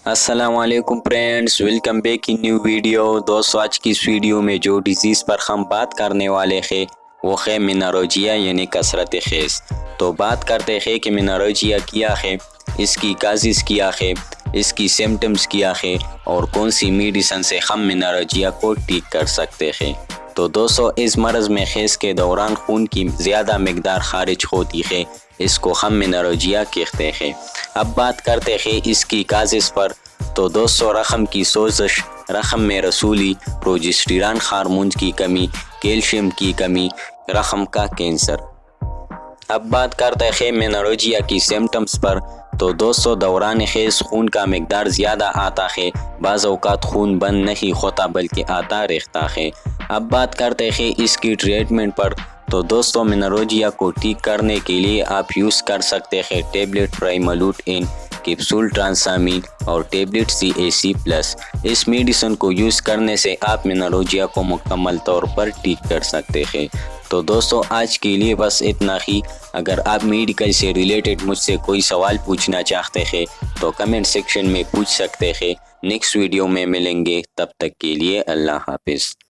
السلام علیکم friends, welcome back in new video. دوستو آج کی اس ویڈیو میں جو ڈیزیز پر ہم بات کرنے والے ہیں وہ ہے مینارجیا یعنی کثرت خیز۔ تو بات کرتے ہیں کہ مینارجیا کیا ہے، اس کی کازز کیا ہے، اس کی سمٹمز کیا ہے اور کون سی میڈیسن سے ہم مینارجیا کو ٹھیک کر سکتے ہیں۔ تو دوستو اس مرض میں خیز کے دوران خون کی زیادہ مقدار خارج ہوتی ہے، اس کو ہم مینارجیا کہتے ہیں۔ اب بات کرتے ہیں اس کی کازز پر۔ تو دوستو رحم کی سوزش، رحم میں رسولی، پروجسٹیران ہارمونز کی کمی، کیلشیم کی کمی، رحم کا کینسر۔ اب بات کرتے ہیں مینارجیا کی سمٹمز پر۔ تو دوستو دوران خیز خون کا مقدار زیادہ آتا ہے، بعض اوقات خون بند نہیں ہوتا بلکہ آتا رہتا ہے۔ اب بات کرتے ہیں اس کی ٹریٹمنٹ پر۔ تو دوستو مینارجیا کو ٹھیک کرنے کے لیے آپ یوز کر سکتے ہیں ٹیبلٹ پرائملوٹ ان، کیپسول ٹرانسامین اور ٹیبلٹ CAC+۔ اس میڈیسن کو یوز کرنے سے آپ مینارجیا کو مکمل طور پر ٹھیک کر سکتے ہیں۔ تو دوستو آج کے لیے بس اتنا ہی۔ اگر آپ میڈیکل سے ریلیٹڈ مجھ سے کوئی سوال پوچھنا چاہتے ہیں تو کمنٹ سیکشن میں پوچھ سکتے ہیں۔ نیکسٹ ویڈیو میں ملیں گے، تب تک کے لیے اللہ حافظ۔